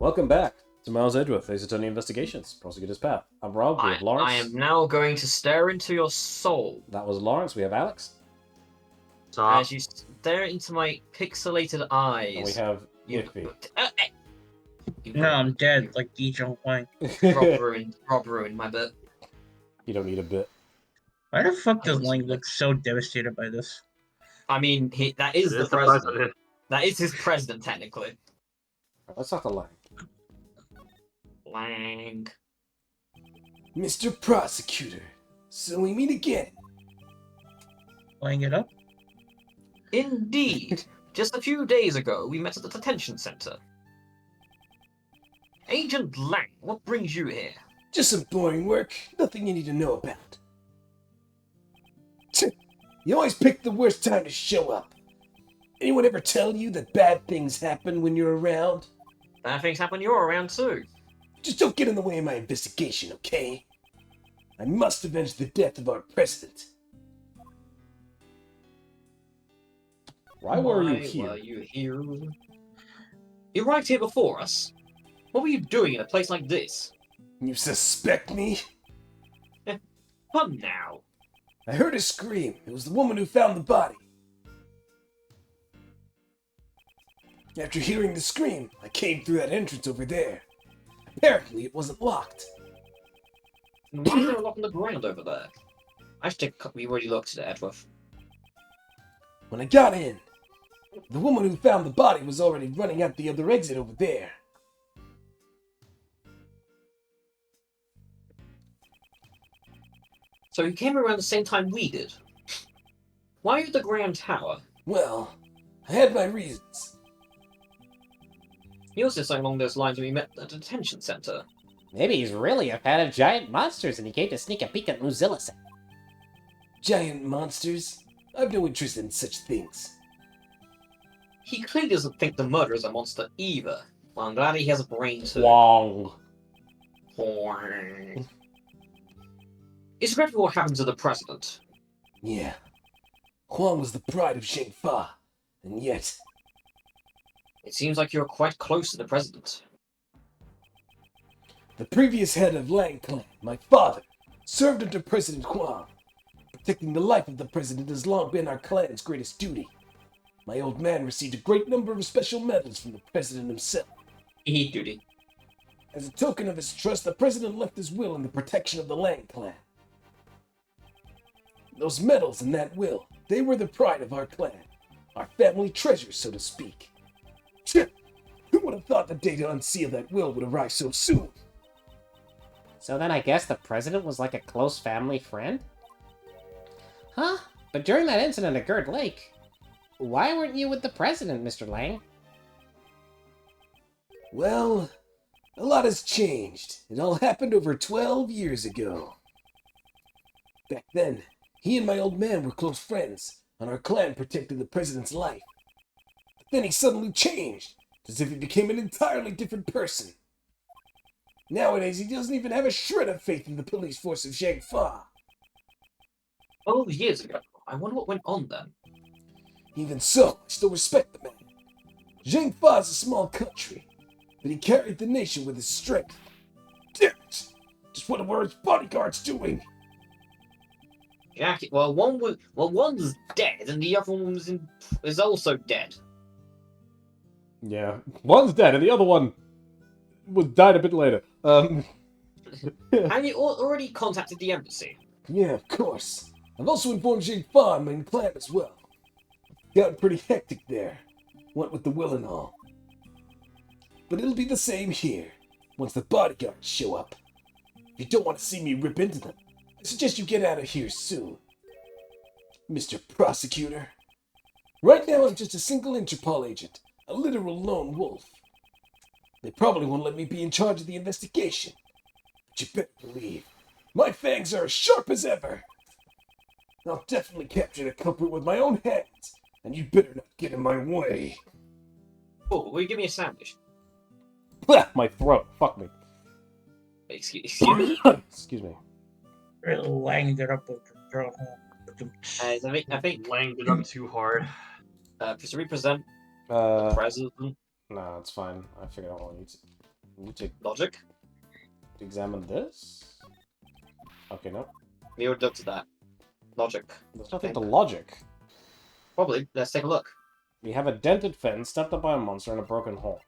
Welcome back to Miles Edgeworth, Ace Attorney Investigations. Prosecute his path. I'm Rob, we have Lawrence. I am now going to stare into your soul That was Lawrence, we have Alex. as you stare into my pixelated eyes. And we have You- Iffy. No, I'm dead, like DJ Wang. Rob ruined my bit. You don't need a bit. Why the fuck does Lang look so devastated by this? I mean, that is the president. That is his president, technically. Let's talk to Lang. Lang. Mr. Prosecutor, so we meet again. Lang it up? Indeed. Just a few days ago, we met at the detention center. Agent Lang, what brings you here? Just some boring work, nothing you need to know about. You always pick the worst time to show up. Anyone ever tell you that bad things happen when you're around? Bad things happen when you're around too. Just don't get in the way of my investigation, okay? I must avenge the death of our president. Why were you here? You arrived here before us. What were you doing in a place like this? You suspect me? Come now. I heard a scream. It was the woman who found the body. After hearing the scream, I came through that entrance over there. Apparently, it wasn't locked. Why is there a lock on the ground over there? I should take. We already looked at it, Edgeworth. When I got in, the woman who found the body was already running out the other exit over there. So he came around the same time we did. Why are you at the Grand Tower? Well, I had my reasons. He also said along those lines when we met at the detention center. Maybe he's really a fan of giant monsters and he came to sneak a peek at Moozilla. Giant monsters? I've no interest in such things. He clearly doesn't think the murderer is a monster either. Well, I'm glad he has a brain too. Wong. It's regretful what happened to the president. Yeah. Huang was the pride of Sheng Fa, and yet... It seems like you're quite close to the president. The previous head of Lang Clan, my father, served under President Huang. Protecting the life of the president has long been our clan's greatest duty. My old man received a great number of special medals from the president himself. Heed duty. As a token of his trust, the president left his will in the protection of the Lang Clan. Those medals in that will, they were the pride of our clan. Our family treasure, so to speak. Who would have thought the day to unseal that will would arrive so soon? So then I guess the president was like a close family friend? Huh? But during that incident at Gerd Lake, why weren't you with the president, Mr. Lang? Well, a lot has changed. It all happened over 12 years ago. Back then, he and my old man were close friends, and our clan protected the president's life. But then he suddenly changed, as if he became an entirely different person. Nowadays, he doesn't even have a shred of faith in the police force of Shang Fa. 12 years ago. I wonder what went on then. Even so, I still respect the man. Zheng Fa is a small country, but he carried the nation with his strength. Damn it! Just what were his bodyguards doing? Jackie, one's dead and the other one is also dead. Yeah, one's dead and the other one died a bit later. And you already contacted the embassy. Yeah, of course. I've also informed Zheng Fa and my clan as well. Gotten pretty hectic there. What with the will and all. But it'll be the same here, once the bodyguards show up. If you don't want to see me rip into them, I suggest you get out of here soon. Mr. Prosecutor. Right now I'm just a single Interpol agent, a literal lone wolf. They probably won't let me be in charge of the investigation. But you better believe, my fangs are as sharp as ever. I'll definitely capture the culprit with my own hands, and you better not get in my way. Oh, will you give me a sandwich? My throat. Fuck me. Excuse me? Excuse me. Really Langed it up with the girl. I think Langed it up too hard. to represent the president. No, it's fine. I figured out what I need to. need to Logic? examine this? Okay, no. We already looked at that. Logic. There's nothing to logic. Probably. Let's take a look. We have a dented fence, stepped up by a monster, and a broken hole.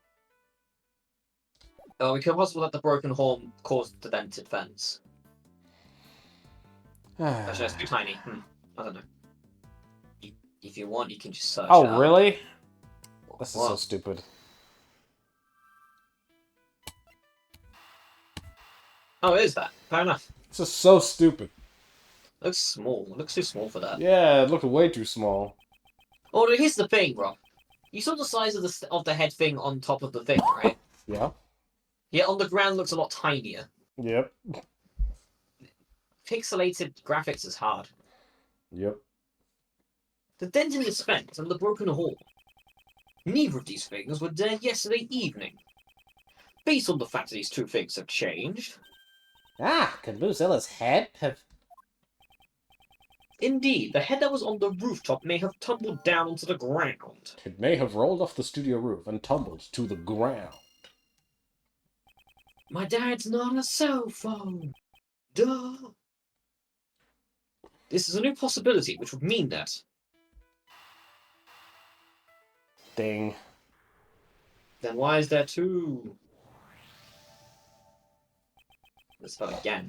Oh, we could possibly let the broken horn cause the dented fence. Actually, that's too tiny. I don't know. If you want, you can just search it Oh, out. really? This is so What? stupid. Oh, it is that. Fair enough. This is so stupid. Looks small. It looks too small for that. Yeah, it looked way too small. Oh, here's the thing, Rob. You saw the size of the head thing on top of the thing, right? Yeah. Yeah, on the ground looks a lot tinier. Yep. Pixelated graphics is hard. Yep. The dent in the fence and the broken hole. Neither of these things were there yesterday evening. Based on the fact that these two things have changed, Ah, could Moozilla's head have... indeed, the head that was on the rooftop may have tumbled down onto the ground. It may have rolled off the studio roof and tumbled to the ground. My dad's not a cell phone. Duh. This is a new possibility, which would mean that Ding. then why is there two? Let's start again.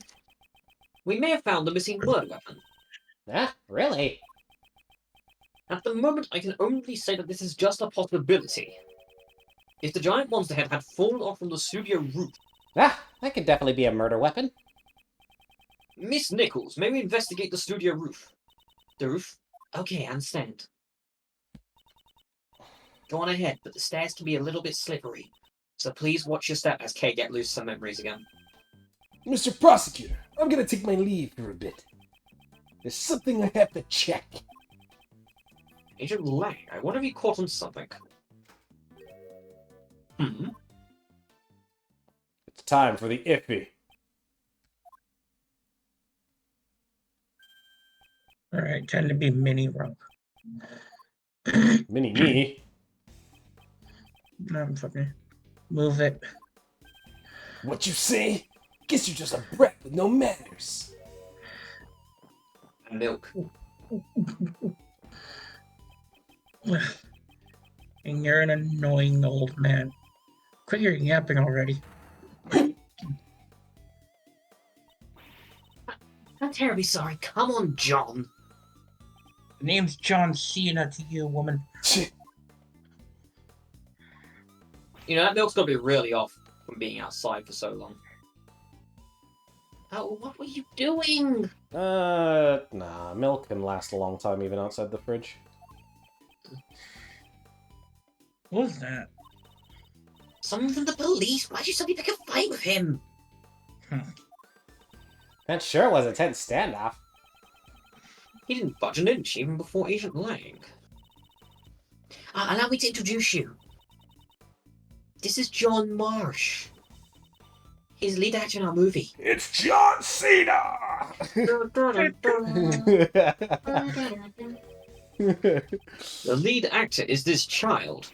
We may have found the missing murder weapon. Ah, really? At the moment, I can only say that this is just a possibility. If the giant monster head had fallen off from the studio roof, Ah, that could definitely be a murder weapon. Miss Nichols, may we investigate the studio roof? The roof? Okay, I understand. Go on ahead, but the stairs can be a little bit slippery. So please watch your step as Kay get loose some memories again. Mr. Prosecutor, I'm gonna take my leave for a bit. There's something I have to check. Agent Lang, I wonder if you caught on something. It's time for the iffy. Alright, time to be mini Rob. Mini me. No, I'm fucking. Move it. What you say? Guess you're just a brat with no manners. Milk. And you're an annoying old man. Quit your yapping already. I'm terribly sorry. Come on, John. The name's John Cena to you, woman. You know, that milk's got to be really off from being outside for so long. Oh, what were you doing? Nah, milk can last a long time even outside the fridge. What was that? Someone from the police? Why'd you suddenly pick a fight with him? That sure was a tense standoff. He didn't budge an inch even before Agent Lang. Allow me to introduce you. This is John Marsh. He's lead actor in our movie. It's John Cena! The lead actor is this child.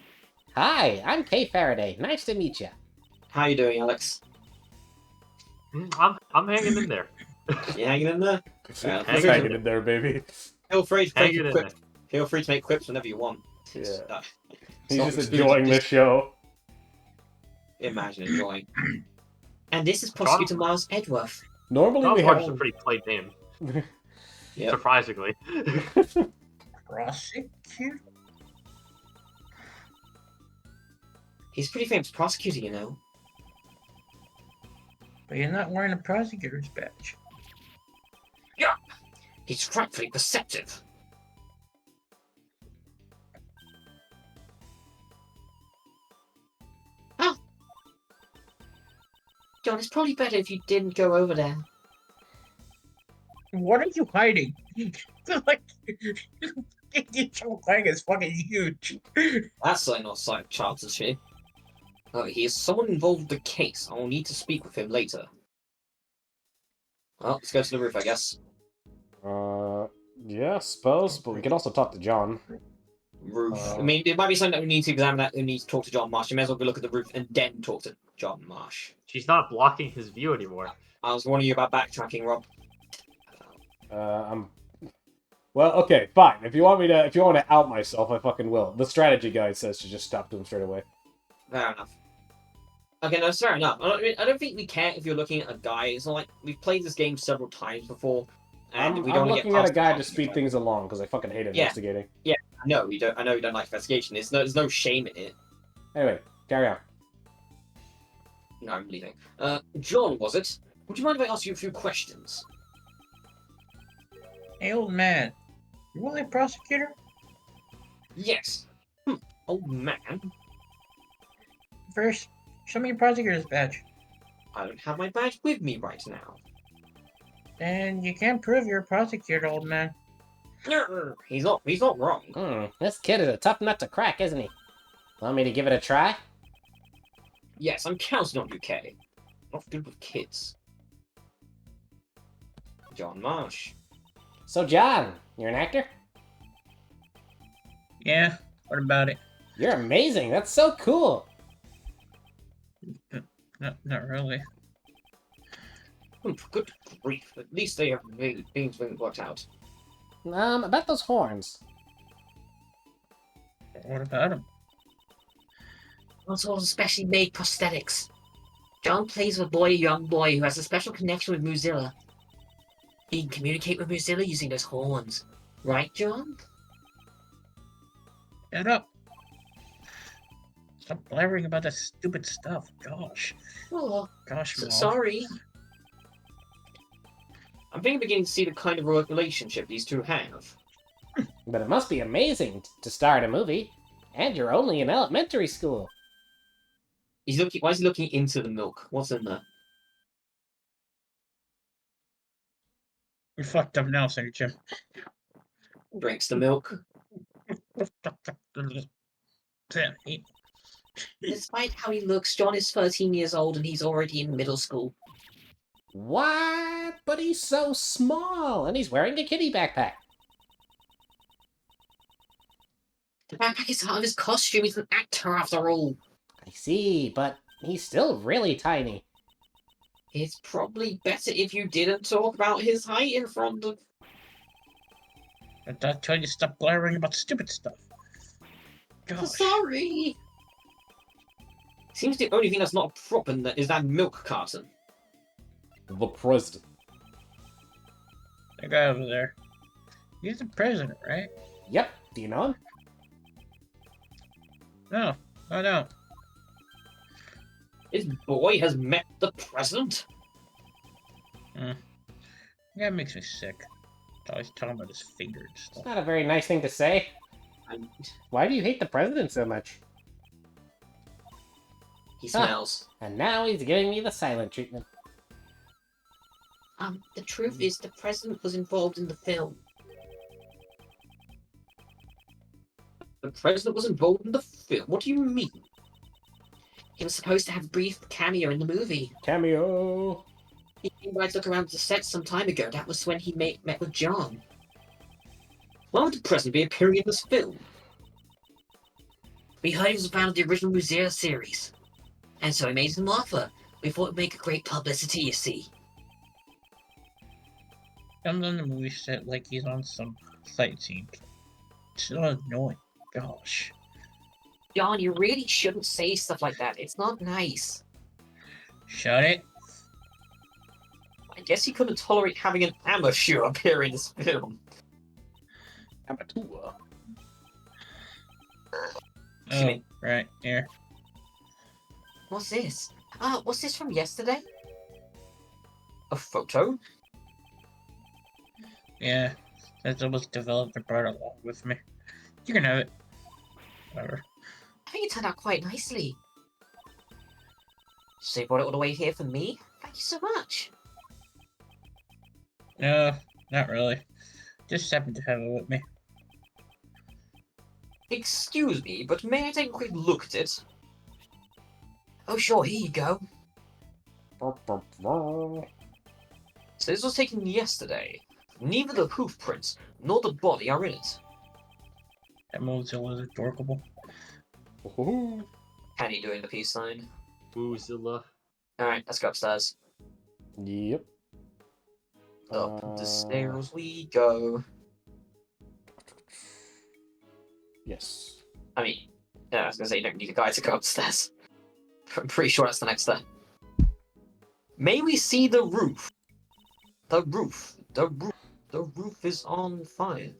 Hi, I'm Kay Faraday. Nice to meet you. How you doing, Alex? I'm hanging in there. You hanging in there? Hanging in there, baby. Feel free to Hanging make in quips. Feel free to make quips whenever you want. Yeah. It's He's not just exclusive, enjoying this just show. Imagine enjoying. And this is Prosecutor Miles Edworth. Normally John we Marsh is a have... pretty plain name, Yep. surprisingly. Prosecutor? He's a pretty famous prosecutor, you know. But you're not wearing a prosecutor's badge. Yeah. He's frightfully perceptive. Oh. John, it's probably better if you didn't go over there. What are you hiding? Like, John Lang is fucking huge. That's certainly not side chance, is she? Oh, he is someone involved with the case. I will need to speak with him later. Well, let's go to the roof, I guess. Yeah, I suppose, but we can also talk to John. Roof. I mean, it might be something that we need to examine. That we need to talk to John Marsh. You may as well go look at the roof and then talk to John Marsh. She's not blocking his view anymore. I was warning you about backtracking, Rob. Well, okay, fine. If you want to out myself, I fucking will. The strategy guide says to just stop them straight away. Fair enough. Okay, no, fair enough. I don't think we care if you're looking at a guide. It's not like we've played this game several times before, and we don't I'm wanna looking get at a past the guide to boss. speed things along because I fucking hate investigating. No, you don't. I know you don't like investigation. There's no shame in it. Anyway, carry on. No, I'm leaving. John, was it? Would you mind if I ask you a few questions? Hey, old man. You really a prosecutor? Yes. Old man. First, show me your prosecutor's badge. I don't have my badge with me right now. Then you can't prove you're a prosecutor, old man. He's not wrong. This kid is a tough nut to crack, isn't he? Want me to give it a try? Yes, I'm counting on you, Kay. Not good with kids. John Marsh. So, John, you're an actor? Yeah, what about it? You're amazing. That's so cool. Not really. Good grief. At least they have made things worked out. About those horns. What about him? Those all specially made prosthetics. John plays with a young boy who has a special connection with Moozilla. He can communicate with Moozilla using those horns. Right, John? Shut up. Stop blabbering about that stupid stuff. Gosh. Oh, Gosh, Mom. sorry. I'm beginning to see the kind of relationship these two have. But it must be amazing to star in a movie. And you're only in elementary school. Why is he looking into the milk? What's in there? You're fucked up now, Sir Jim. Drinks the milk. Despite how he looks, John is 13 years old and he's already in middle school. What? But he's so small, and he's wearing a kitty backpack. The backpack is part of his costume. He's an actor after all. I see, but he's still really tiny. It's probably better if you didn't talk about his height in front of... I tell you to stop blabbering about stupid stuff. Gosh. Sorry. Seems the only thing that's not a prop in that is that milk carton. The president. That guy over there. He's the president, right? Yep, do you know him? No, I don't. His boy has met the president? That makes me sick. Always talking about his finger and It's stuff. not a very nice thing to say. And Why do you hate the president so much? he smells. And now he's giving me the silent treatment. The truth is the president was involved in the film. The president was involved in the film? What do you mean? He was supposed to have a brief cameo in the movie. Cameo. He came by to look around the set some time ago. That was when he met with John. Why would the president be appearing in this film? We heard he was a fan of the original Moozilla series. And so he made him an offer. We thought it'd make a great publicity, you see. Comes on the movie set like he's on some sightseeing. It's so annoying. Gosh. John, you really shouldn't say stuff like that. It's not nice. Shut it. I guess he couldn't tolerate having an amateur appear in this film. Amateur. Oh, right, here. What's this? Was this from yesterday? A photo? Yeah, that's almost developed and brought along with me. You can have it. Whatever. I think it turned out quite nicely. So you brought it all the way here for me? Thank you so much. No, not really. Just happened to have it with me. Excuse me, but may I take a quick look at it? Oh sure, here you go. So this was taken yesterday. Neither the hoof prints nor the body are in it. That Moozilla is adorable. Ooh. Kenny doing the peace sign. Moozilla. Alright, let's go upstairs. Yep. Up the stairs we go. Yes. I mean, yeah, I was gonna say you don't need a guy to go upstairs. I'm pretty sure that's the next step. May we see the roof? The roof. The roof. The roof is on fire.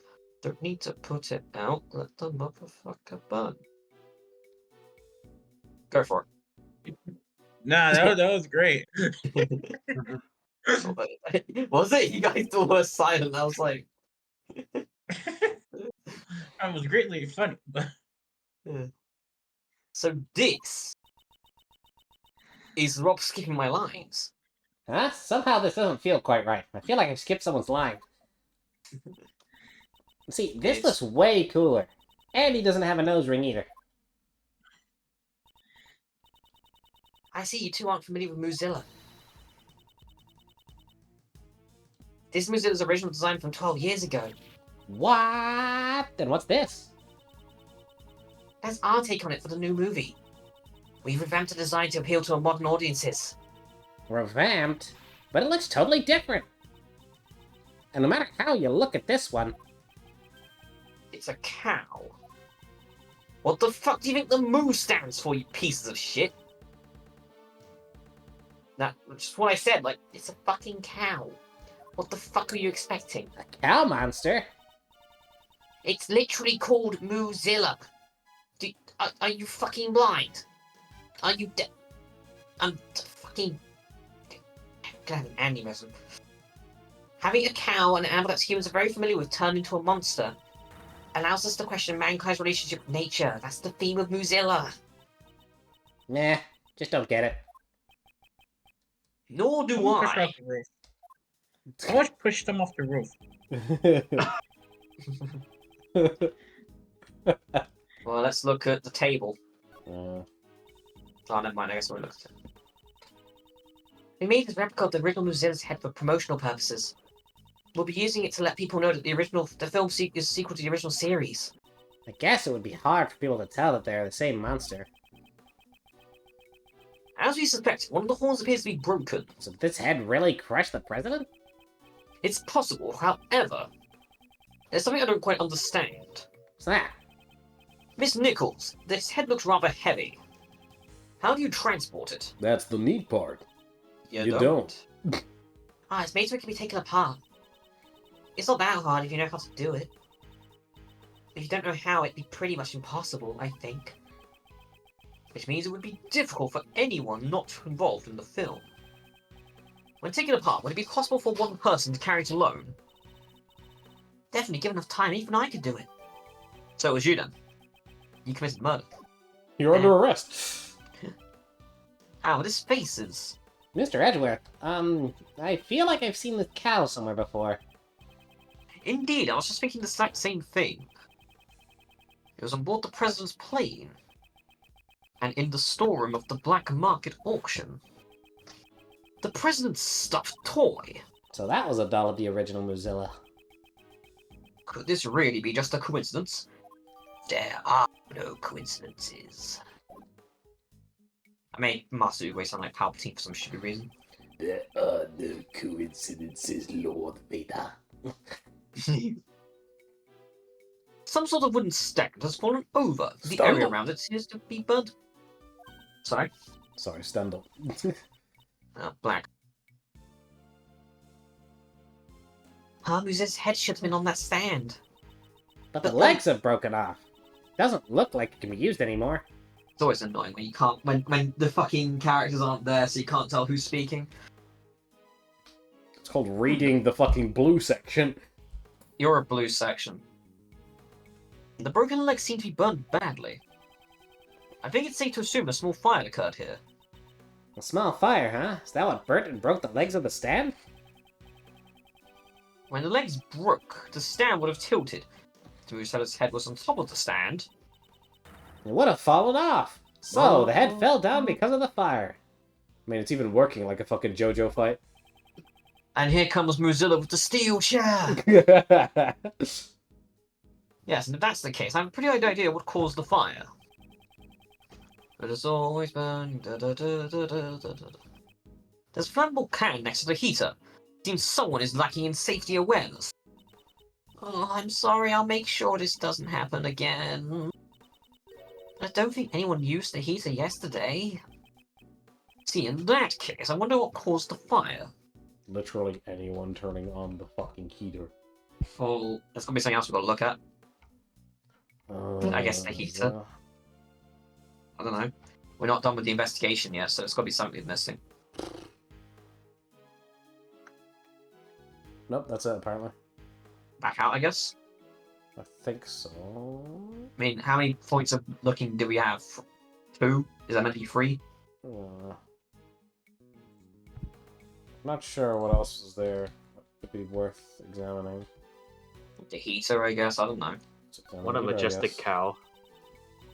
Don't need to put it out. Let the motherfucker burn. Go for Nah, that was great. it. Was it? You guys all were silent. I was like, That was greatly funny, but so this is Rob skipping my lines. Huh? Somehow this doesn't feel quite right. I feel like I skipped someone's line. See, this looks way cooler. And he doesn't have a nose ring either. I see you two aren't familiar with Moozilla. This is Moozilla's original design from 12 years ago. What? Then what's this? That's our take on it for the new movie. We've revamped the design to appeal to modern audiences. Revamped? But it looks totally different. And no matter how you look at this one... It's a cow. What the fuck do you think the moo stands for, you pieces of shit? That's just what I said, like, it's a fucking cow. What the fuck are you expecting? A cow monster? It's literally called Moozilla. Are you fucking blind? Are you I'm fucking... God, animism. Having a cow and an animal that humans are very familiar with turned into a monster allows us to question mankind's relationship with nature. That's the theme of Moozilla. Nah, just don't get it. Nor do Someone push her I. off the roof. Someone push them off the roof. Well, let's look at the table. Uh, Oh, never mind, I guess we'll look at it. We made this replica of the original Moozilla's head for promotional purposes. We'll be using it to let people know that the film is a sequel to the original series. I guess it would be hard for people to tell that they're the same monster. As we suspected, one of the horns appears to be broken. So did this head really crush the president? It's possible, however, there's something I don't quite understand. What's that? Miss Nichols, this head looks rather heavy. How do you transport it? That's the neat part. You don't. It's made so it can be taken apart. It's not that hard if you know how to do it. If you don't know how, it'd be pretty much impossible, I think. Which means it would be difficult for anyone not involved in the film. When taken apart, would it be possible for one person to carry it alone? Definitely, given enough time, even I could do it. So it was you then. You committed murder. You're under arrest. Ow, this faces. Mr. Edgeworth, I feel like I've seen this cow somewhere before. Indeed, I was just thinking the exact same thing. It was on board the President's plane. And in the storeroom of the black market auction. The President's stuffed toy. So that was a doll of the original Moozilla. Could this really be just a coincidence? There are no coincidences. I made Master Uguay sound like Palpatine for some stupid reason. There are no coincidences, Lord Vader. Some sort of wooden stand has fallen over. The Stand area up. around it seems to be burnt. Sorry? Sorry, stand up. Black. Moozilla's head should have been on that stand. But the legs are broken off. Doesn't look like it can be used anymore. It's always annoying when you can't when the fucking characters aren't there, so you can't tell who's speaking. It's called reading the fucking blue section. You're a blue section. The broken legs seem to be burned badly. I think it's safe to assume a small fire occurred here. A small fire, huh? Is that what burnt and broke the legs of the stand? When the legs broke, the stand would have tilted. Moosella's head was on top of the stand. It would have fallen off. So, the head fell down because of the fire. I mean, it's even working like a fucking JoJo fight. And here comes Moozilla with the steel chair! Yes, and if that's the case, I have a pretty good idea what caused the fire. But it's always burning. There's a flammable can next to the heater. Seems someone is lacking in safety awareness. Oh, I'm sorry, I'll make sure this doesn't happen again. I don't think anyone used the heater yesterday. See, in that case, I wonder what caused the fire. Literally anyone turning on the fucking heater. Well, there's gonna be something else we've got to look at. I guess the heater. I don't know. We're not done with the investigation yet, so it's got to be something missing. Nope, that's it apparently. Back out, I guess. I think so. I mean, how many points of looking do we have? 2? Is that meant to be 3? Not sure what else is there that could be worth examining. The heater, I guess. I don't know. Let's examine What a the heater, I majestic guess. cow.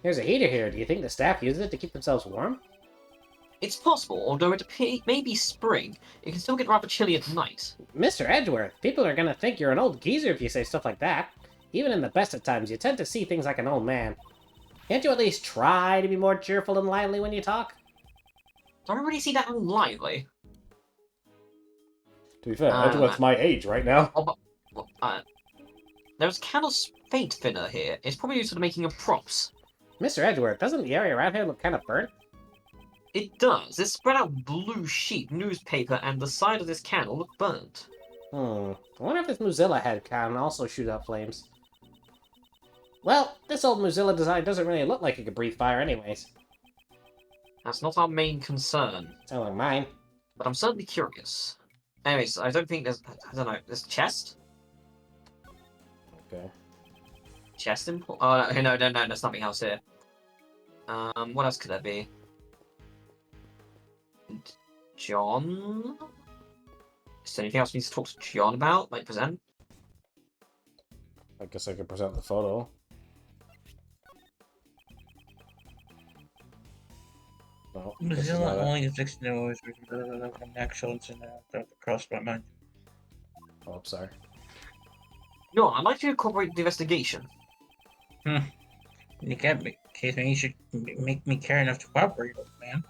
There's a heater here. Do you think the staff uses it to keep themselves warm? It's possible, although it may be spring, it can still get rather chilly at night. Mr. Edgeworth, people are gonna think you're an old geezer if you say stuff like that. Even in the best of times, you tend to see things like an old man. Can't you at least try to be more cheerful and lively when you talk? Don't really see that lively. To be fair, Uh, Edgeworth's my age right now. Oh, but, there's a can of paint thinner here. It's probably used for the making of props. Mr. Edgeworth, doesn't the area around here look kind of burnt? It does. This spread out blue sheet newspaper and the side of this can all look burnt. I wonder if this Moozilla head can also shoot up flames. Well, this old Moozilla design doesn't really look like it could breathe fire anyways. That's not our main concern, Sound like mine. but I'm certainly curious. Anyways, I don't think there's... I don't know. There's a chest? Okay. Chest in... Oh, no, there's something else here. What else could there be? John? Is there anything else we need to talk to John about? Like, present? I guess I could present the photo. No, this is Moozilla not it. only exists knows an actual incident that crossed my mind. Oh, I'm sorry. No, I'd like to incorporate the investigation. You can't make case me. You should make me care enough to cooperate, old man.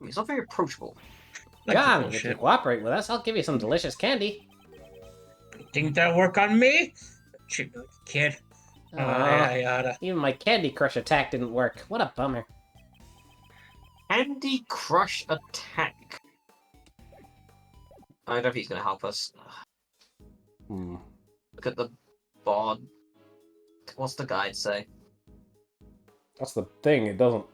It's not very approachable. Like John, the if you bullshit. cooperate with us, I'll give you some delicious candy. Think that'll work on me? Treat me like a kid. Yada yada. Even my Candy Crush attack didn't work. What a bummer. Candy Crush Attack. I don't think he's going to help us. Look at the board. What's the guide say? That's the thing, it doesn't...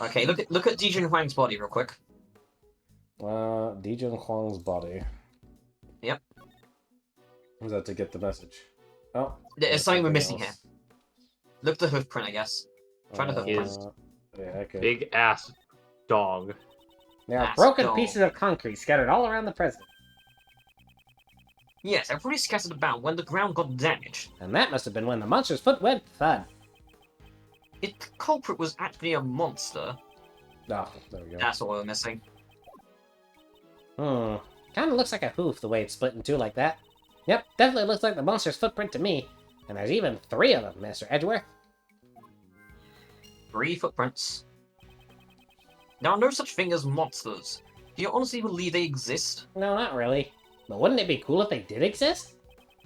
Okay, look at Dijun Huang's body real quick. Dijun Huang's body. Yep. Was that to get the message? Oh. There's something we're missing here. Look at the hoof print, I guess. Try the hoof print. Yeah, okay. Big ass dog. There are That's broken dull. pieces of concrete scattered all around the president. Yes, they're pretty scattered about when the ground got damaged. And that must have been when the monster's foot went thud. If the culprit was actually a monster, Oh, there we go. that's what we're missing. Kinda looks like a hoof the way it's split in two like that. Yep, definitely looks like the monster's footprint to me. And there's even 3 of them, Mr. Edgeworth. 3 footprints. There are no such thing as monsters. Do you honestly believe they exist? No, not really. But wouldn't it be cool if they did exist?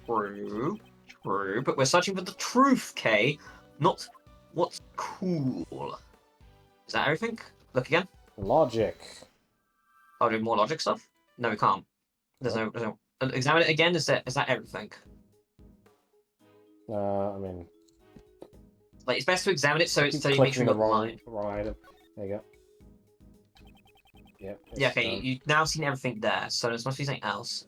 True, but we're searching for the truth, Kay, not what's cool. Is that everything? Look again. Logic. Oh, do more logic stuff? No, we can't. There's no. Examine it again. Is that everything? I mean... Like, it's best to examine it so keep you make sure clicking you the got the line. wrong item. There you go. Yep. Yeah, it's okay, done. you've now seen everything there, so there must be something else.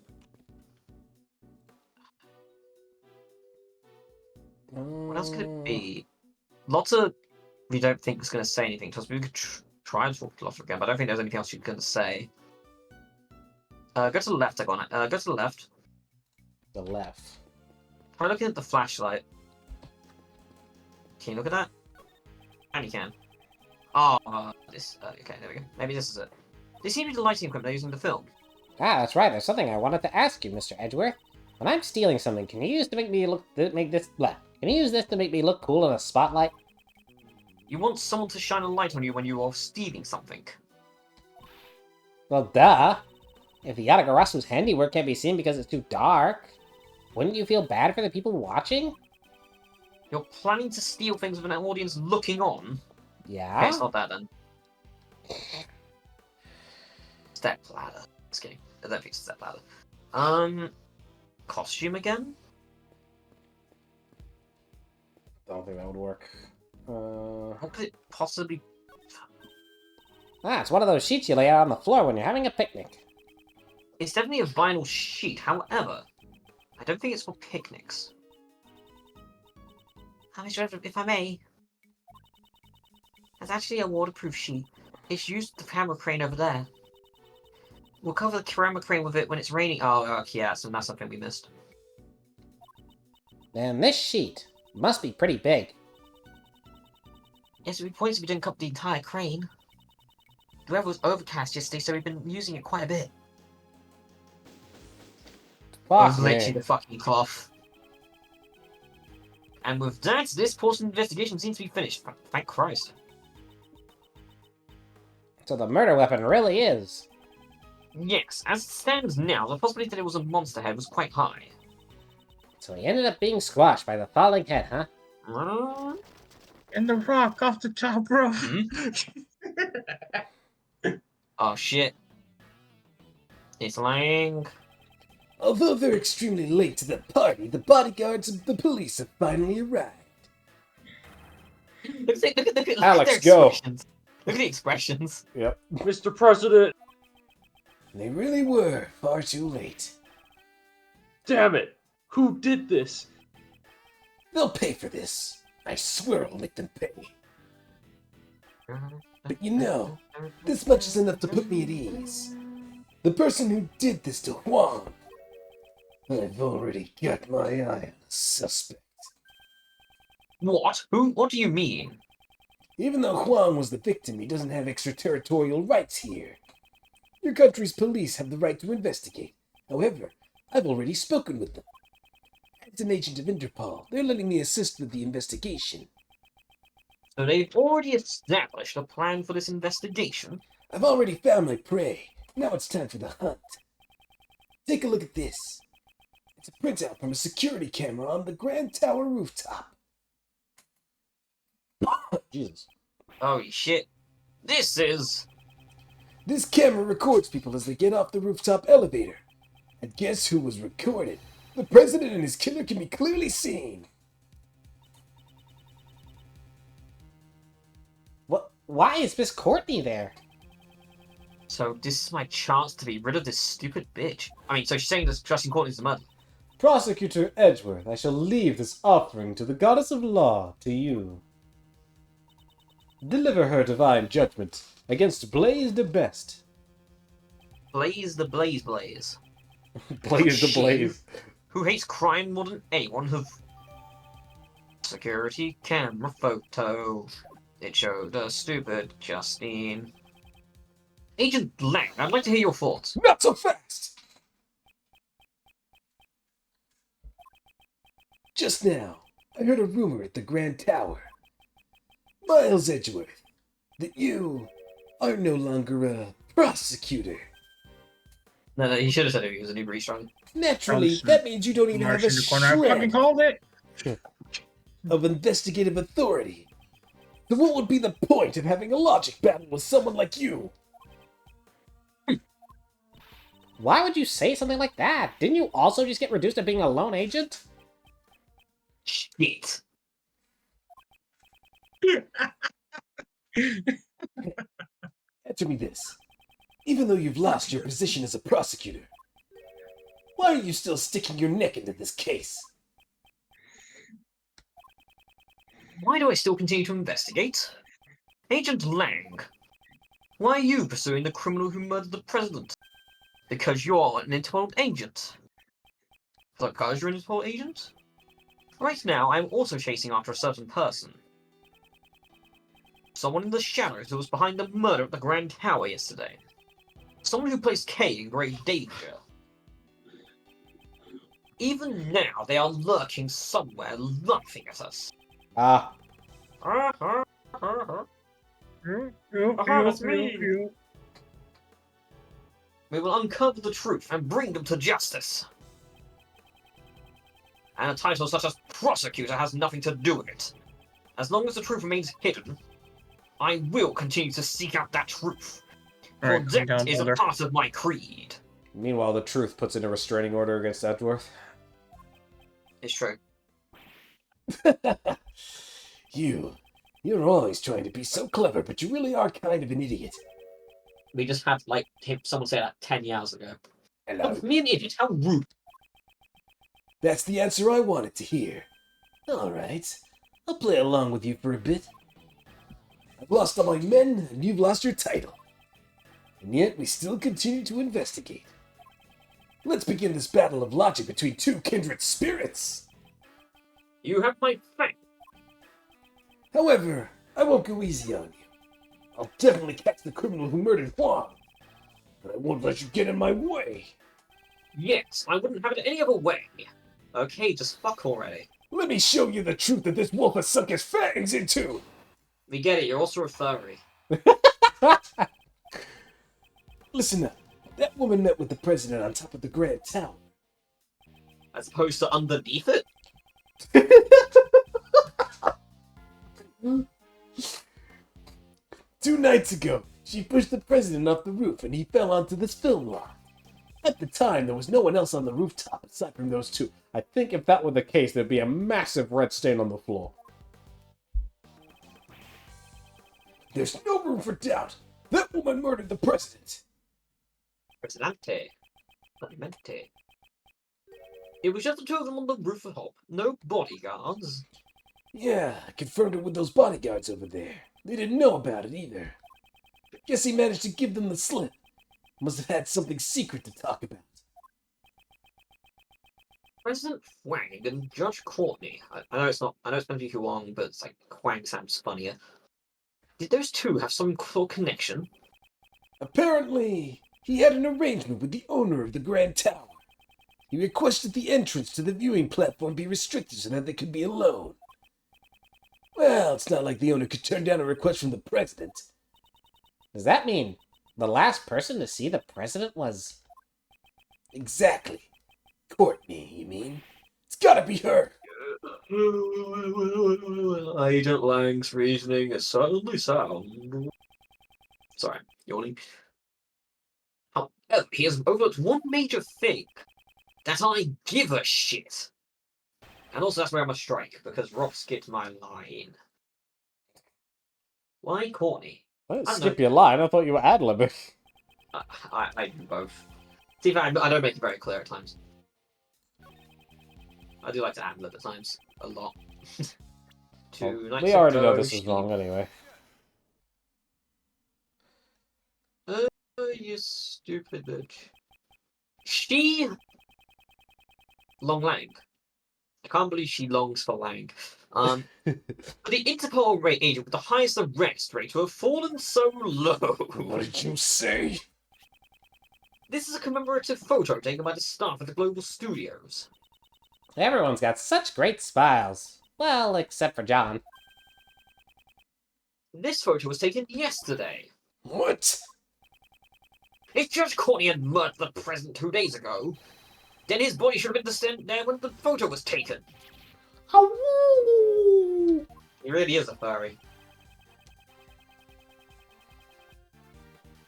What else could it be? Lotta, we don't think is going to say anything to us. We could try and talk to Lotta again, but I don't think there's anything else she's going to say. Go to the left, go to the left. The left. Try looking at the flashlight. Can you look at that? And you can. Oh, this. Okay, there we go. Maybe this is it. This seems to be the lighting equipment they're using to film. Ah, that's right. There's something I wanted to ask you, Mr. Edgeworth. When I'm stealing something, can you use to make me look make this blah? Can you use this to make me look cool in a spotlight? You want someone to shine a light on you when you are stealing something. Well, duh. If Yatagarasu's handiwork can't be seen because it's too dark, wouldn't you feel bad for the people watching? You're planning to steal things with an audience looking on? Okay, Yeah? it's not that then. Step ladder. Just kidding. I don't think it's step ladder. Costume again? Don't think that would work. What could it possibly... Ah, it's one of those sheets you lay out on the floor when you're having a picnic. It's definitely a vinyl sheet, however, I don't think it's for picnics. If I may, it's actually a waterproof sheet. It's used with the camera crane over there. We'll cover the camera crane with it when it's raining. Oh, okay, yeah, so that's something we missed. And this sheet must be pretty big. Yes, we points to be doing up the entire crane. The weather was overcast yesterday, so we've been using it quite a bit. Fuck Literally me. the fucking cloth. And with that, this portion of the investigation seems to be finished. Thank Christ. So the murder weapon really is. Yes, as it stands now, the possibility that it was a monster head was quite high. So he ended up being squashed by the falling head, huh? And the rock off the top rope. Oh shit. It's Lang. Although they're extremely late to the party, the bodyguards of the police have finally arrived. Look at Alex, their go. expressions. Look at the expressions. Yep. Mr. President! They really were far too late. Damn it! Who did this? They'll pay for this. I swear I'll make them pay. But you know, this much is enough to put me at ease. The person who did this to Juan, I've already got my eye on the suspect. What? Who? What do you mean? Even though Juan was the victim, he doesn't have extraterritorial rights here. Your country's police have the right to investigate. However, I've already spoken with them. As an agent of Interpol, they're letting me assist with the investigation. So they've already established a plan for this investigation? I've already found my prey. Now it's time for the hunt. Take a look at this. It's a printout from a security camera on the Grand Tower rooftop. Jesus. Holy shit. This is... This camera records people as they get off the rooftop elevator. And guess who was recorded? The president and his killer can be clearly seen. What? Why is Miss Courtney there? So this is my chance to be rid of this stupid bitch. I mean, so she's saying that Justin Courtney's the murderer. Prosecutor Edgeworth, I shall leave this offering to the goddess of law to you. Deliver her divine judgment against Blaze the Best. Blaze the Blaze Blaze. Blaze the She Blaze. Who hates crime more than anyone who... Security camera photo. It showed a stupid Justine. Agent Lang, I'd like to hear your thoughts. Not so fast! Just now, I heard a rumor at the Grand Tower. Miles Edgeworth, that you are no longer a prosecutor. No, he should have said it. He was a new breeze strong. Naturally, Johnson. that means you don't even have March a in the corner. I fucking shred called it. of investigative authority. So what would be the point of having a logic battle with someone like you? Why would you say something like that? Didn't you also just get reduced to being a lone agent? Shit. Answer me this. Even though you've lost your position as a prosecutor, why are you still sticking your neck into this case? Why do I still continue to investigate? Agent Lang, why are you pursuing the criminal who murdered the president? Because you're an Interpol agent. Because you're an Interpol agent? Right now, I'm also chasing after a certain person. Someone in the shadows who was behind the murder at the Grand Tower yesterday. Someone who placed K in great danger. Even now, they are lurking somewhere, laughing at us. Ah, That's me. We will uncover the truth and bring them to justice. And a title such as prosecutor has nothing to do with it. As long as the truth remains hidden, I will continue to seek out that truth. For Alright, calm that down, is a Boulder. part of my creed. meanwhile, the truth puts in a restraining order against Edgeworth. It's true. You're always trying to be so clever, but you really are kind of an idiot. We just had, like, someone say that 10 years ago. Hello. Me an idiot, how rude. That's the answer I wanted to hear. Alright, I'll play along with you for a bit. I've lost all my men, and you've lost your title. And yet we still continue to investigate. Let's begin this battle of logic between two kindred spirits! You have my thanks. However, I won't go easy on you. I'll definitely catch the criminal who murdered Huang. But I won't let you get in my way. Yes, I wouldn't have it any other way. Okay, just fuck already. Let me show you the truth that this wolf has sunk his fangs into! We get it, you're also a furry. Listen up. That woman met with the president on top of the Grand Tower. As opposed to underneath it? 2 nights ago, she pushed the president off the roof and he fell onto this film lot. At the time, there was no one else on the rooftop aside from those two. I think if that were the case, there'd be a massive red stain on the floor. There's no room for doubt. That woman murdered the president. Presidente. Presidente. It was just the two of them on the roof of Hope. No bodyguards. Yeah, I confirmed it with those bodyguards over there. They didn't know about it either. Guess he managed to give them the slip. Must have had something secret to talk about. President Huang and Judge Courtney. I know it's not. I know it's meant to be Huang, but it's like Huang sounds funnier. Did those two have some sort of connection? Apparently, he had an arrangement with the owner of the Grand Tower. He requested the entrance to the viewing platform be restricted so that they could be alone. Well, it's not like the owner could turn down a request from the president. Does that mean the last person to see the president was... Exactly. Courtney, you mean? It's gotta be her! Agent Lang's reasoning is certainly sound. Sorry, yawning. However, he has overlooked one major thing. That I give a shit. And also that's where I must strike, because Rob skipped my line. Why Courtney? I didn't I don't skip know. your line, I thought you were ad-libbing. I do both. To be fair, I don't make it very clear at times. I do like to ad-lib at times. A lot. Two nights We already ago, know this is she- wrong anyway. You stupid bitch. She... Long Lang. I can't believe she longs for Lang. The Interpol agent with the highest arrest rate to have fallen so low. What did you say? This is a commemorative photo taken by the staff at the Global Studios. Everyone's got such great smiles. Well, except for John. This photo was taken yesterday. What? If Judge Courtney had murdered the president 2 days ago, then his body should have been there when the photo was taken. He really is a furry.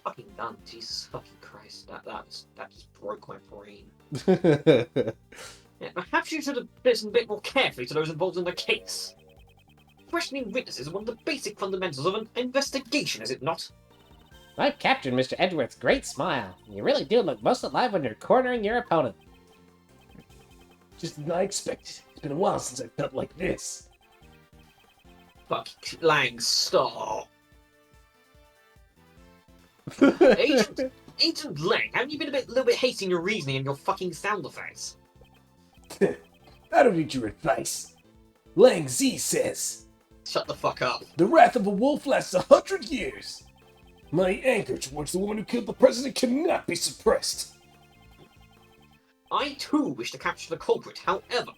Fucking done. Jesus fucking Christ. That just broke my brain. Yeah, perhaps you should have listened a bit more carefully to those involved in the case. Questioning witnesses is one of the basic fundamentals of an investigation, is it not? I've captured Mr. Edgeworth's great smile. You really do look most alive when you're cornering your opponent. Just as I expected. It's been a while since I felt like this. Fuck, Lang, stop. Agent Lang, haven't you been a little bit hasty in your reasoning and your fucking sound effects? I don't need your advice. Lang Z says, Shut the fuck up. the wrath of a wolf lasts 100 years. My anger towards the woman who killed the president cannot be suppressed. I too wish to capture the culprit, however,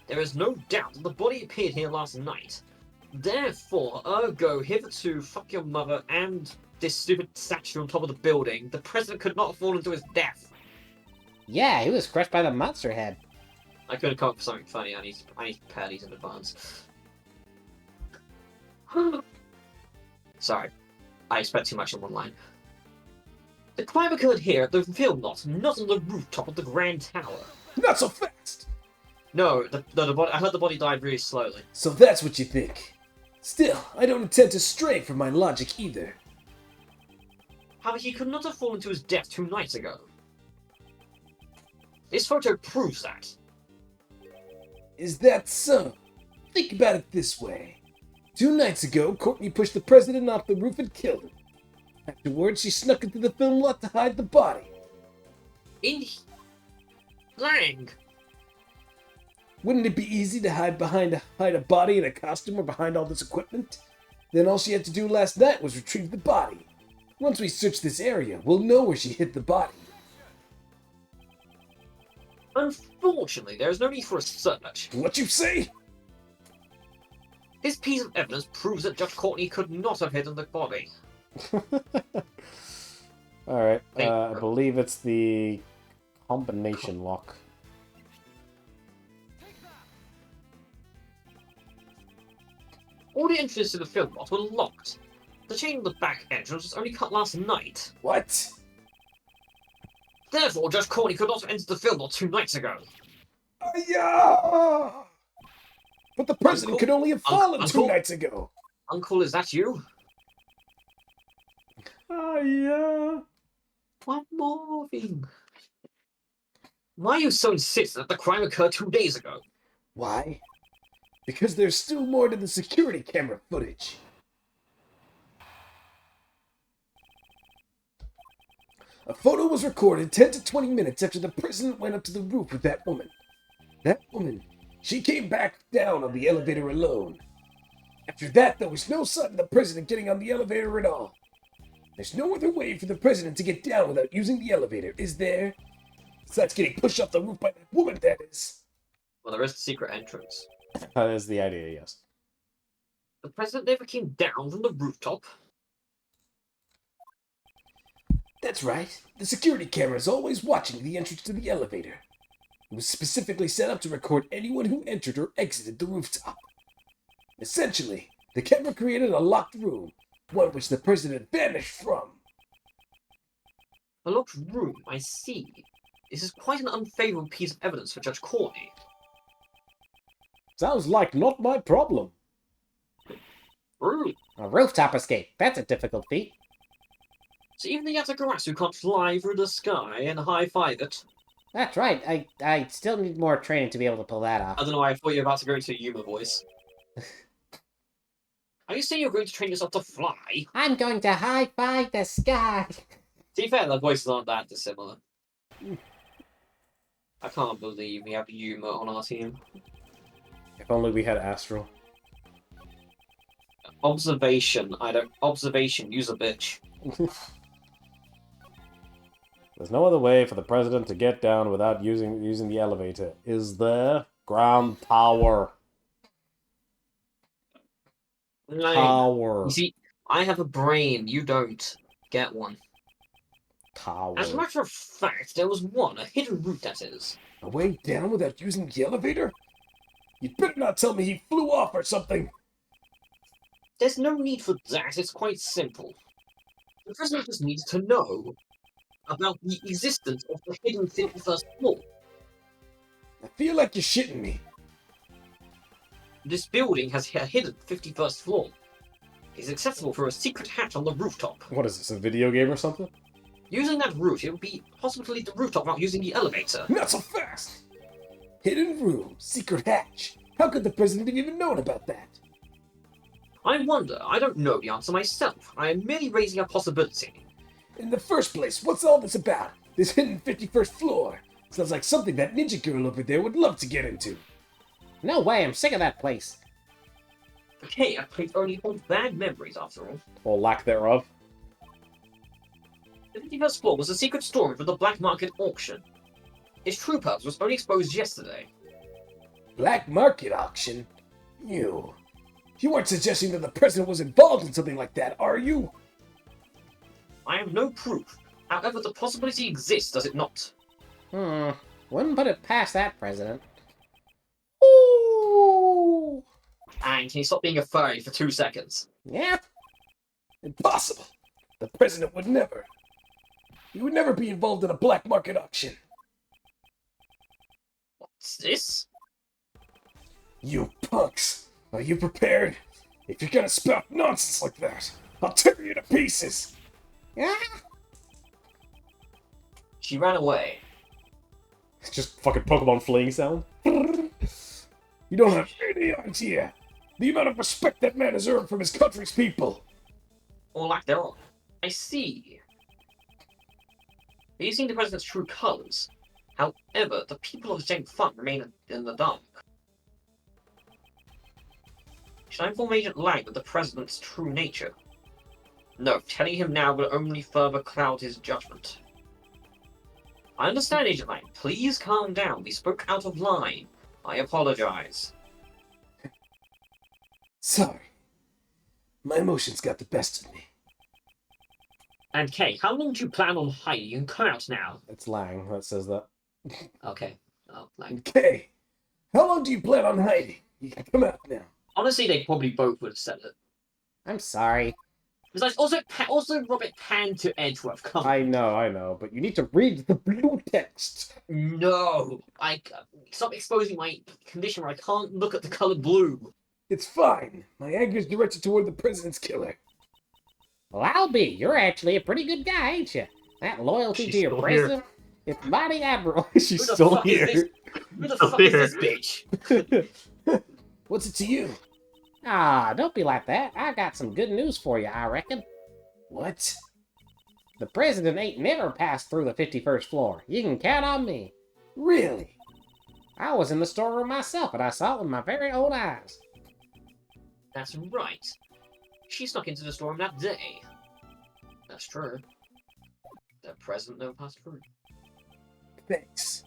there is no doubt that the body appeared here last night. Therefore, ergo, hitherto, fuck your mother and this stupid statue on top of the building, the president could not have fallen to his death. Yeah, he was crushed by the monster head. I couldn't come up with something funny. I need to prepare these in advance. Sorry, I expect too much in one line. The crime occurred here at the film lot, not on the rooftop of the Grand Tower. Not so fast! No, the body, I heard the body died really slowly. So that's what you think. Still, I don't intend to stray from my logic either. However, he could not have fallen to his death 2 nights ago. This photo proves that. Is that so? Think about it this way. 2 nights ago, Courtney pushed the president off the roof and killed him. Afterwards, she snuck into the film lot to hide the body. Lang! Wouldn't it be easy to hide a body in a costume or behind all this equipment? Then all she had to do last night was retrieve the body. Once we search this area, we'll know where she hid the body. Unfortunately, there is no need for a search. What you say? This piece of evidence proves that Judge Courtney could not have hidden the body. Alright, Thank I you. believe it's the combination lock. All the entrances to the film lot were locked. The chain on the back entrance was only cut last night. What? Therefore, Judge Courtney could not have entered the film lot 2 nights ago. Yeah! But the president Uncle? could only have fallen Uncle? 2 nights ago. Uncle, is that you? Yeah. One more thing. Why are you so insistent that the crime occurred 2 days ago? Why? Because there's still more to the security camera footage. A photo was recorded 10 to 20 minutes after the president went up to the roof with that woman. That woman, she came back down on the elevator alone. After that, there was no sign of the president getting on the elevator at all. There's no other way for the president to get down without using the elevator, is there? Besides getting pushed off the roof by that woman, that is. Well, there is the secret entrance. That is the idea, yes. The president never came down from the rooftop. That's right. The security camera is always watching the entrance to the elevator. It was specifically set up to record anyone who entered or exited the rooftop. Essentially, the camera created a locked room, one which the president vanished from. A locked room, I see. This is quite an unfavorable piece of evidence for Judge Courtney. Sounds like not my problem. Really? A rooftop escape. That's a difficult feat. So even the Yatagarasu can't fly through the sky and high-five it? That's right. I still need more training to be able to pull that I off. don't know why I thought you were about to go into a Yuma voice. Are you saying you're going to train yourself to fly? I'm going to high-five the sky. To be fair, their voices aren't that dissimilar. I can't believe we have Yuma on our team. If only we had Astral. Observation, observation, use a bitch. There's no other way for the president to get down without using the elevator. Is there? Ground power. Like, Power. you see, I have a brain, you don't. Get one. Power. As a matter of fact, there was one, a hidden route that is. A way down without using the elevator? You'd better not tell me he flew off or something. There's no need for that, it's quite simple. The president just needs to know about the existence of the hidden 51st floor. I feel like you're shitting me. This building has a hidden 51st floor. It's accessible through a secret hatch on the rooftop. What is this, a video game or something? Using that route, it would be possible to leave the rooftop without using the elevator. Not so fast! Hidden room, secret hatch. How could the president have even known about that? I wonder, I don't know the answer myself. I am merely raising a possibility. In the first place, what's all this about? This hidden 51st floor. Sounds like something that ninja girl over there would love to get into. No way, I'm sick of that place. Okay, a place only holds bad memories after all. Or lack thereof. The 51st floor was a secret storeroom for the black market auction. Its true purpose was only exposed yesterday. Black market auction? You weren't suggesting that the president was involved in something like that, are you? I have no proof. However, the possibility exists, does it not? Wouldn't put it past that president. Ooh! And can you stop being a furry for 2 seconds? Yeah. Impossible. The president would never. He would never be involved in a black market auction. What's this? You punks. Are you prepared? If you're gonna spout nonsense like that, I'll tear you to pieces. Yeah. She ran away. It's just fucking Pokemon fleeing sound. You don't have any idea the amount of respect that man has earned from his country's people. Or lack thereof. I see. You've seen the president's true colors. However, the people of Zheng Feng remain in the dark. Should I inform Agent Lang of the president's true nature? No, telling him now will only further cloud his judgment. I understand, Agent Lang. Please calm down. We spoke out of line. I apologize. Sorry. My emotions got the best of me. And Kay, how long do you plan on hiding? You can come out now. It's Lang that says that. Okay. Oh, Lang. Okay. How long do you plan on hiding? You can come out now. Honestly, they probably both would have said it. I'm sorry. Besides, also Robert Pan to Edgeworth. Come on. I know, but you need to read the blue text. No! Stop exposing my condition where I can't look at the color blue. It's fine. My anger is directed toward the president's killer. Well, I'll be. You're actually a pretty good guy, ain't you? That loyalty She's to your still here. president, it's mighty admirable. She's Who the still fuck is here. this? Who the Still fuck is here. this bitch? What's it to you? Ah, don't be like that. I got some good news for you, I reckon. What? The president ain't never passed through the 51st floor. You can count on me. Really? I was in the storeroom myself, and I saw it with my very own eyes. That's right. She snuck into the storm that day. That's true. The president never passed through. Thanks.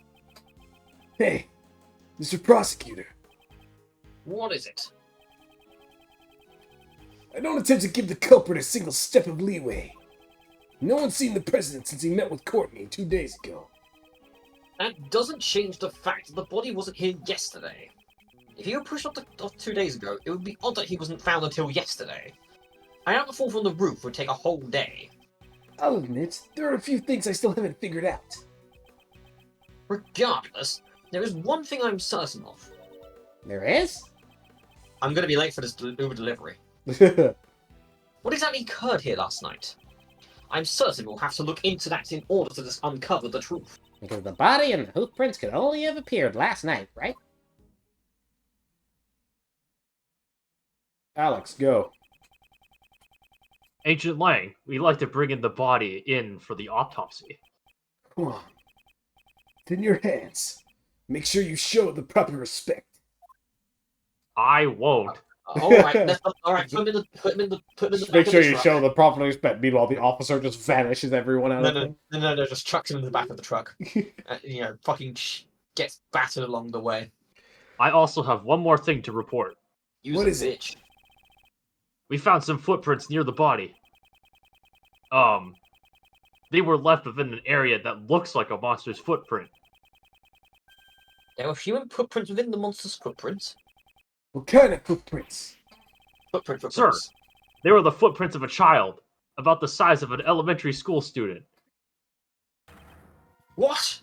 Hey, Mr. Prosecutor. What is it? I don't attempt to give the culprit a single step of leeway. No one's seen the president since he met with Courtney 2 days ago. That doesn't change the fact that the body wasn't here yesterday. If he were pushed off 2 days ago, it would be odd that he wasn't found until yesterday. I doubt the fall from the roof would take a whole day. I'll admit, there are a few things I still haven't figured out. Regardless, there is one thing I'm certain of. There is? I'm gonna be late for this Uber delivery. What exactly occurred here last night? I'm certain we'll have to look into that in order to just uncover the truth. Because the body and the hoof prints could only have appeared last night, right? Alex, go. Agent Lang, we'd like to bring in the body in for the autopsy. Come on. It's in your hands. Make sure you show the proper respect. I won't. Alright, alright, put him in the Just back make of sure the you truck. show the proper respect. Meanwhile, the officer just vanishes everyone out of them. No, just chucks him in the back of the truck. Fucking gets battered along the way. I also have one more thing to report. Use What a is it? bitch. We found some footprints near the body. They were left within an area that looks like a monster's footprint. There were human footprints within the monster's footprint. What kind of footprints? Footprints. Sir. They were the footprints of a child, about the size of an elementary school student. What?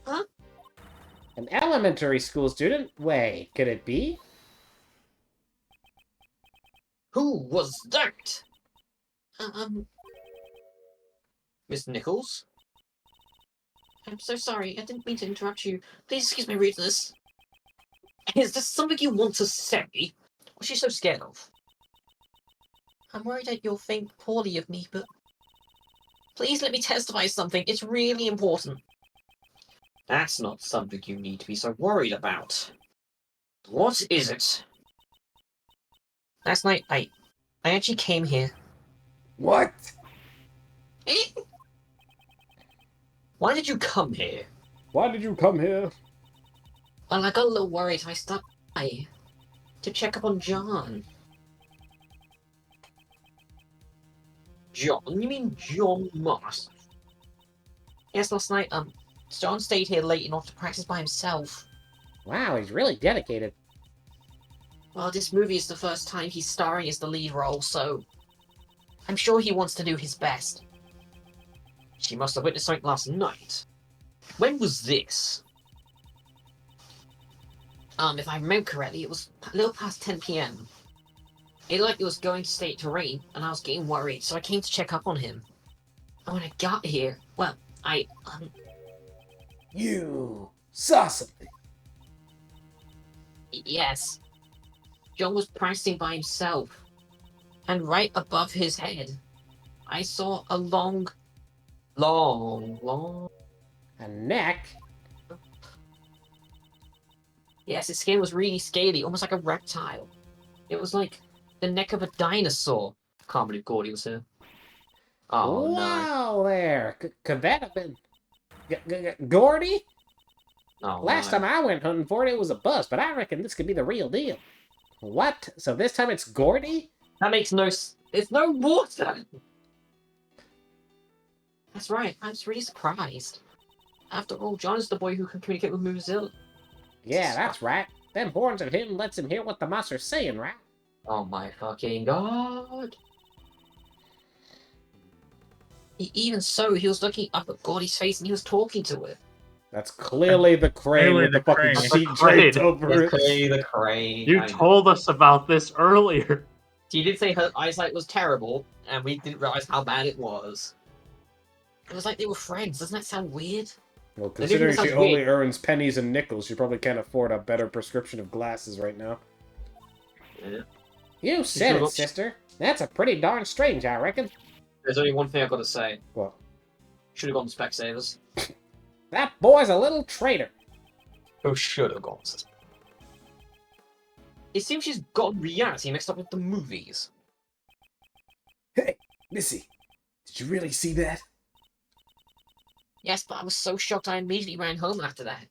An elementary school student? Wait, could it be? Who was that? Miss Nichols? I'm so sorry. I didn't mean to interrupt you. Please excuse me reading this. Is this something you want to say? What's she so scared of? I'm worried that you'll think poorly of me, but please let me testify something. It's really important. That's not something you need to be so worried about. What is it? Last night, I actually came here. What? Why did you come here? Why did you come here? Well, I got a little worried, so I stopped by to check up on John. John? You mean John Moss? Yes, last night, John stayed here late enough to practice by himself. Wow, he's really dedicated. Well, this movie is the first time he's starring as the lead role, so I'm sure he wants to do his best. She must have witnessed something last night. When was this? If I remember correctly, it was a little past 10 p.m. It looked like it was going to start to rain, and I was getting worried, so I came to check up on him. And when I got here, well, You saw something. yes. John was practicing by himself. And right above his head, I saw a long... A neck? Yes, his skin was really scaly, almost like a reptile. It was like the neck of a dinosaur. Can't believe Gordy was here. Oh no. Wow, there. Could that have been... Gordy? Oh, Last no. time I went hunting for it, it was a bust, but I reckon this could be the real deal. What? So this time it's Gordy? That makes no There's no water! That's right, I was really surprised. After all, John is the boy who can communicate with Moozilla. Yeah, that's right. Them horns of him lets him hear what the monster's saying, right? Oh my fucking god. Even so, he was looking up at Gordy's face and he was talking to it. That's clearly the crane Clearly with the the fucking crane. sheet The crane. draped over It's it. clearly the crane. You I know. told us about this earlier. She did say her eyesight was terrible, and we didn't realize how bad it was. It was like they were friends. Doesn't that sound weird? Well, That even considering she sounds only weird. earns pennies and nickels, she probably can't afford a better prescription of glasses right now. Yeah. You said Sure. it, sister. That's a pretty darn strange, I reckon. There's only one thing I've got to say. Well, Should have gone to Specsavers. That boy's a little traitor. Who should have gone to... It seems she's got reality mixed up with the movies. Hey, Missy, did you really see that? Yes, but I was so shocked I immediately ran home after that.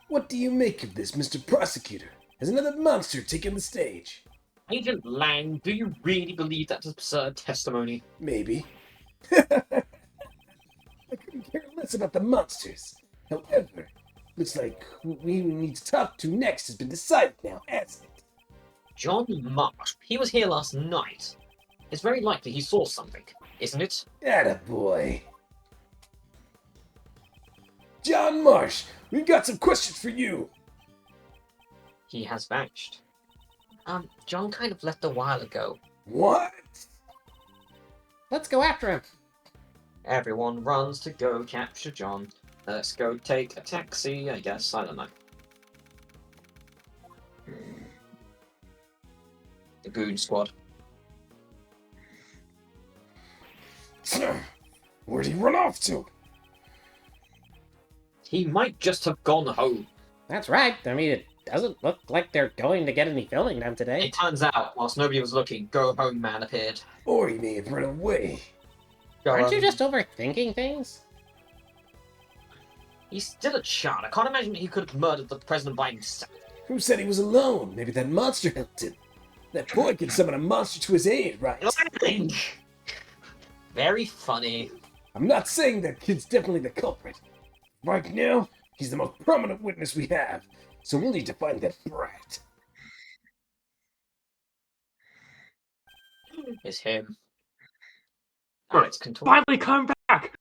What do you make of this, Mr. Prosecutor? Has another monster taken the stage? Agent Lang, do you really believe that's absurd testimony? Maybe. I couldn't care less about the monsters. However, looks like who we need to talk to next has been decided now, hasn't it? John Marsh, he was here last night. It's very likely he saw something, isn't it? Attaboy. John Marsh, we've got some questions for you. He has vanished. John kind of left a while ago. What? Let's go after him. Everyone runs to go capture John. Let's go take a taxi, I guess. I don't know. The Goon Squad. Where'd he run off to? He might just have gone home. That's right. I mean, it doesn't look like they're going to get any filming done today. It turns out, whilst nobody was looking, Go Home Man appeared. Or he may have run away. Go Aren't you Home- just overthinking things? He's still a child. I can't imagine he could have murdered the president by himself. Who said he was alone? Maybe that monster helped him. That boy can summon a monster to his aid, right? Very funny. I'm not saying that kid's definitely the culprit. Right now, he's the most prominent witness we have, so we'll need to find that brat. It's him. Right. Alex can talk. Finally come back!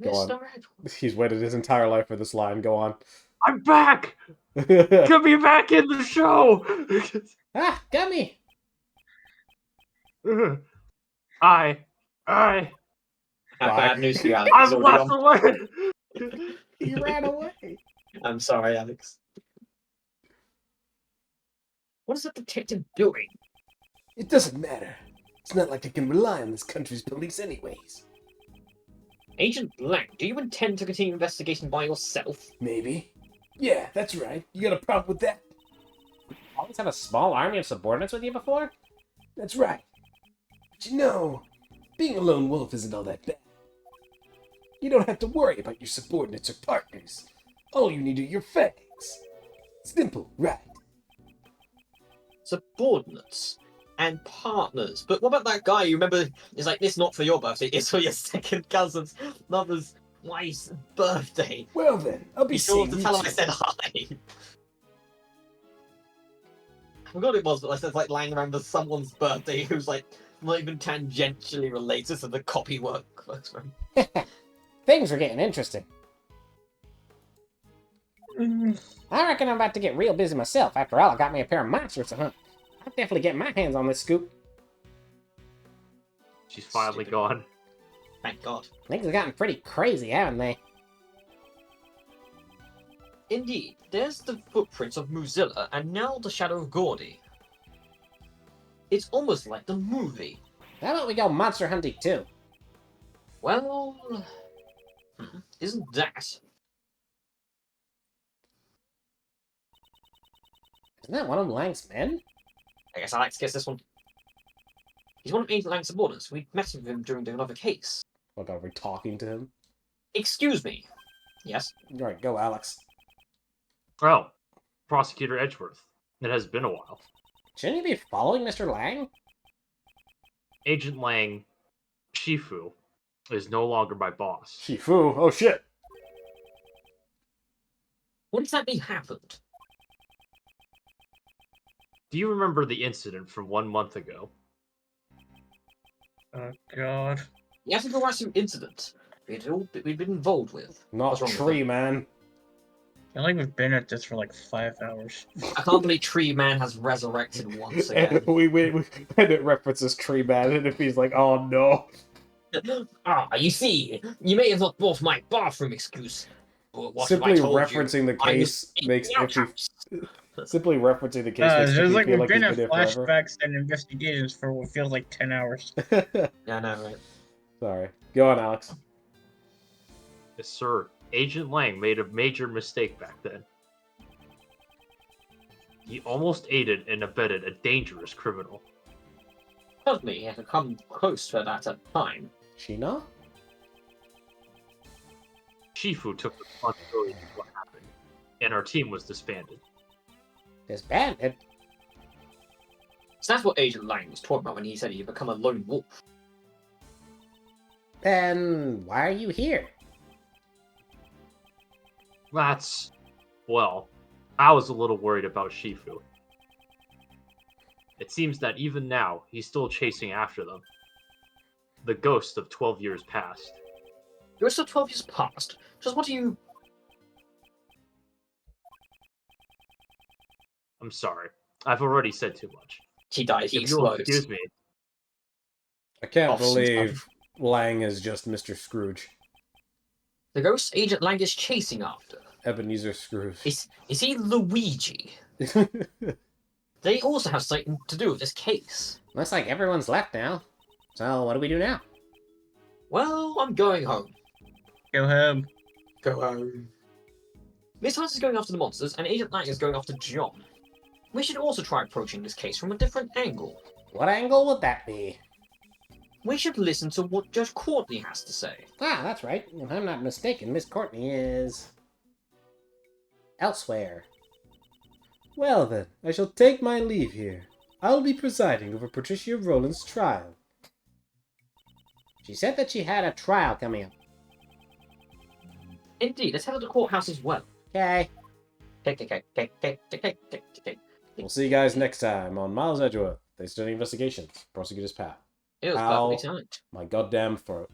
Go on. Mr. Edwards. He's waited his entire life for this line. Go on. I'm back! Get me back in the show! Ah, Gummy! I I have bad news for you, Alex. He's I'm already left on. away! He ran away. I'm sorry, Alex. What is that detective doing? It doesn't matter. It's not like I can rely on this country's police anyways. Agent Blank, do you intend to continue investigation by yourself? Maybe. Yeah, that's right. You got a problem with that? Always had a small army of subordinates with you before? That's right. But you know, being a lone wolf isn't all that bad. You don't have to worry about your subordinates or partners. All you need are your fangs. Simple, right? Subordinates and partners. But what about that guy you remember is like, it's not for your birthday, it's for your second cousin's mother's wife's birthday. Well then, I'll be Be sure seeing to you tell him I two. said hi. I forgot it was, but I said like lying around for someone's birthday who's like not even tangentially related to the copywork. Things are getting interesting. Mm, I reckon I'm about to get real busy myself. After all, I got me a pair of monsters to hunt. I'll definitely get my hands on this scoop. She's finally Stupid. gone. Thank God. Things have gotten pretty crazy, haven't they? Indeed, there's the footprints of Moozilla and now the shadow of Gordy. It's almost like the movie. How about we go monster hunting too? Well, isn't that? Isn't that one of Lang's men? I guess I like to guess this one. He's one of Agent Lang's subordinates. We met with him during another case. Look, are we talking to him? Excuse me. Yes. Alright, go, Alex. Oh, Prosecutor Edgeworth. It has been a while. Shouldn't you be following Mr. Lang? Agent Lang, Shifu, is no longer my boss. Shifu, oh shit! What exactly happened? Do you remember the incident from 1 month ago? oh god. The Asagarasu incident we'd been involved with. Not What's wrong with Tree it? Man. I feel like we've been at this for like 5 hours. I can't believe Tree Man has resurrected once again. And it references Tree Man, and if he's like, oh no. You see, you may have not bought my bathroom excuse. But what Simply if I told referencing the I was case in makes the Iffy. outhouse? Simply referencing the case makes It's Iffy like feel we've like he's been been at here forever. flashbacks and investigations for what feels like 10 hours. Yeah, I know, right? Sorry. Go on, Alex. Yes, sir. Agent Lang made a major mistake back then. He almost aided and abetted a dangerous criminal. Certainly, he had come close to that at the time. Sheena? Shifu took responsibility for what happened, and our team was disbanded. Disbanded? So that's what Agent Lang was talking about when he said he'd become a lone wolf. Then why are you here? That's... well, I was a little worried about Shifu. It seems that even now, he's still chasing after them. The ghost of 12 years past. You're still 12 years past. Just what do you... I'm sorry. I've already said too much. He dies, he If you'll explodes. excuse me, I can't Awesome believe Lang is just Mr. Scrooge. The ghost Agent Lang is chasing after. Ebenezer Scrooge. Is he Luigi? They also have something to do with this case. Looks like everyone's left now. So what do we do now? Well, I'm going home. Go home. Go home. Miss Hunt is going after the monsters, and Agent Lang is going after John. We should also try approaching this case from a different angle. What angle would that be? We should listen to what Judge Courtney has to say. Ah, that's right. If I'm not mistaken, Miss Courtney is... elsewhere. Well then, I shall take my leave here. I'll be presiding over Patricia Rowland's trial. She said that she had a trial coming up. Indeed, let's head to the courthouse as well. Okay. We'll see you guys next time on Miles Edgeworth. They study investigations. Prosecutor's Path. It was Ow. perfectly timed. My goddamn throat.